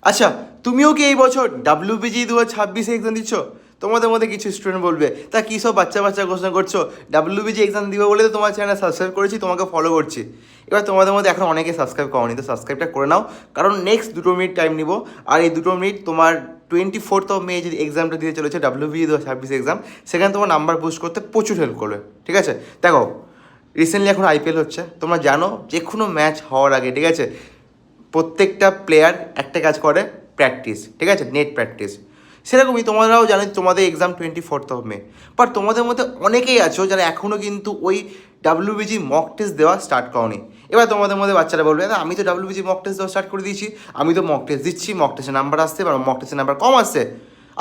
আচ্ছা, তুমিও কি এই বছর ডাব্লিউবিজি 2026 এক্সাম দিচ্ছ? তোমাদের মধ্যে কিছু স্টুডেন্ট বলবে তা কী সব বাচ্চা বাচ্চা কোশ্চেন করছো, ডাব্লিউবিজি এক্সাম দিবে বলে তো তোমার চ্যানেল সাবস্ক্রাইব করেছি, তোমাকে ফলো করছি। এবার তোমাদের মধ্যে এখন অনেকে সাবস্ক্রাইব করোনি, তো সাবস্ক্রাইবটা করে নাও, কারণ নেক্সট 2 মিনিট টাইম নিব। আর এই 2 মিনিট তোমার 24 মে যে এক্সামটা দিতে চলেছে ডাব্লিউবিজি 2026 এক্সাম, সেখানে তোমার নাম্বার বুস্ট করতে প্রচুর হেল্প করবে। ঠিক আছে, দেখো রিসেন্টলি এখন আইপিএল হচ্ছে, তোমরা জানো যে কোনো ম্যাচ হওয়ার আগে, ঠিক আছে, প্রত্যেকটা প্লেয়ার একটা কাজ করে, প্র্যাকটিস, ঠিক আছে, নেট প্র্যাকটিস। সেরকমই তোমরাও জানো তোমাদের এক্সাম 24 মে, বাট তোমাদের মধ্যে অনেকেই আছো যারা এখনও কিন্তু ওই ডাব্লিউবিজি মক টেস্ট দেওয়া স্টার্ট করনি। এবার তোমাদের মধ্যে বাচ্চারা বলবে, আমি তো ডাব্লিউবিজি মক টেস্ট দেওয়া স্টার্ট করে দিয়েছি, আমি তো মক টেস্ট দিচ্ছি, মক টেস্টের নাম্বার আসছে বা মক টেস্টের নাম্বার কম আসছে।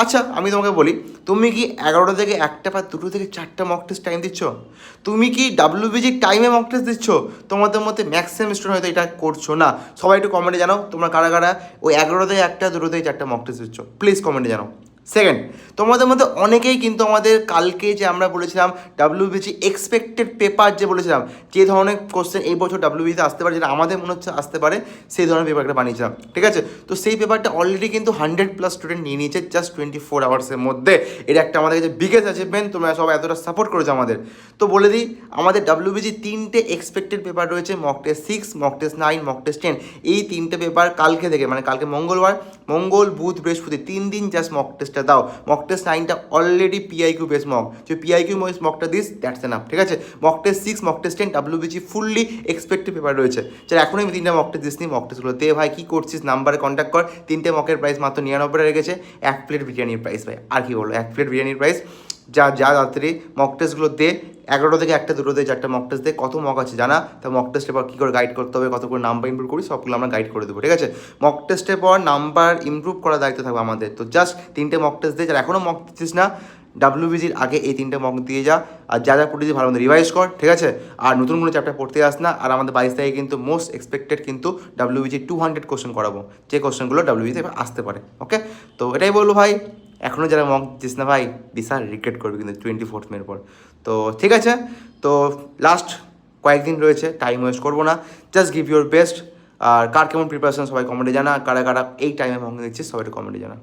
আচ্ছা, আমি তোমাকে বলি, তুমি কি 11টা থেকে 1টা বা 2টো থেকে 4টা মক টেস্ট টাইম দিচ্ছ? তুমি কি ডাব্লিউবিজি টাইমে মক টেস্ট দিচ্ছ? তোমাদের মধ্যে ম্যাক্সিমাম স্টুডেন্ট হয়তো এটা করছো না। সবাই একটু কমেন্টে জানাও তোমরা কারা কারা ওই 11টা থেকে 1টা, 2টো থেকে 4টা মক টেস্ট দিচ্ছ, প্লিজ কমেন্টে জানাও। সেকেন্ড, তোমাদের মধ্যে অনেকেই কিন্তু আমাদের কালকে যে আমরা বলেছিলাম ডাব্লিউবিজি এক্সপেক্টেড পেপার, যে বলেছিলাম যে ধরনের কোশ্চেন এই বছর ডাব্লিউবিজিতে আসতে পারে, যেটা আমাদের মনে হচ্ছে আসতে পারে, সেই ধরনের পেপারটা বানিয়েছিলাম। ঠিক আছে, তো সেই পেপারটা অলরেডি কিন্তু 100+ স্টুডেন্ট নিয়ে নিয়েছে জাস্ট 24 আওয়ার্সের মধ্যে। এটা একটা আমাদের কাছে বিগেস্ট অ্যাচিভমেন্ট, তোমরা সবাই এতটা সাপোর্ট করেছো আমাদের। তো বলে দিই, আমাদের ডাব্লিউবিজি 3টে এক্সপেক্টেড পেপার রয়েছে, mock test 6, mock test 9, mock test 10। এই 3টে পেপার কালকে থেকে, মানে কালকে মঙ্গলবার, মঙ্গল বুধ বৃহস্পতি 3 দিন জাস্ট মক টেস্টটা দাও। মক টেস্ট 9টা অলরেডি পিআইকিউ বেস মক, যে পিআইকিউ বেস মকটা দিস, দ্যাটস এনাফ। ঠিক আছে, mock test 6, mock test 10 WBG fully expected paper রয়েছে। যারা এখনই আমি 3টা মক টেস্ট দিসনি, মক টেস্টগুলো দে ভাই, কী করছিস, নাম্বারে কন্ট্যাক্ট কর। 3টে মকের প্রাইস মাত্র 99 রেখেছে, 1 প্লেট বিরিয়ানির প্রাইস ভাই, আর কি বলবো, 1 প্লেট বিরিয়ানির প্রাইস। যা তাড়াতাড়ি মক টেস্টগুলো দে, 11টা থেকে 1টা, 2টো থেকে 4টা মক টেস্ট দে। কত মক আছে জানা, তো মক টেস্টের পর কী করে গাইড করতে হবে, কত করে নাম্বার ইমপ্রুভ করি, সবগুলো আমরা গাইড করে দেবো। ঠিক আছে, মক টেস্টের পর নাম্বার ইমপ্রুভ করার দায়িত্ব থাকবে আমাদের। তো জাস্ট 3টে মক টেস্ট দে, যারা এখনও মক দিচ্ছিস না, ডাব্লিউবিজির আগে এই 3টে মক দিয়ে যা। আর যা পড়েছি ভালো মতো রিভাইজ কর, ঠিক আছে, আর নতুন কোনো চ্যাপ্টার পড়তে আস না। আর আমাদের 22 তারিখে কিন্তু মোস্ট এক্সপেক্টেড কিন্তু ডাব্লিউবিজি 200 কোশ্চেন করাবো, যে কোশ্চেনগুলো ডাব্লিউবিজিতে আসতে পারে। ওকে, তো এটাই বলবো ভাই, এখনও যারা মক দিস না ভাই, বিশাল রিগ্রেট করবে কিন্তু 24 মের পর। তো ঠিক আছে, তো লাস্ট কয়েকদিন রয়েছে, টাইম ওয়েস্ট করবো না, জাস্ট গিভ ইউর বেস্ট। আর কার কেমন প্রিপারেশন সবাই কমেন্টে জানা, কারা কারা এই টাইমে মক দিচ্ছিস সবাই কমেন্টে জানা।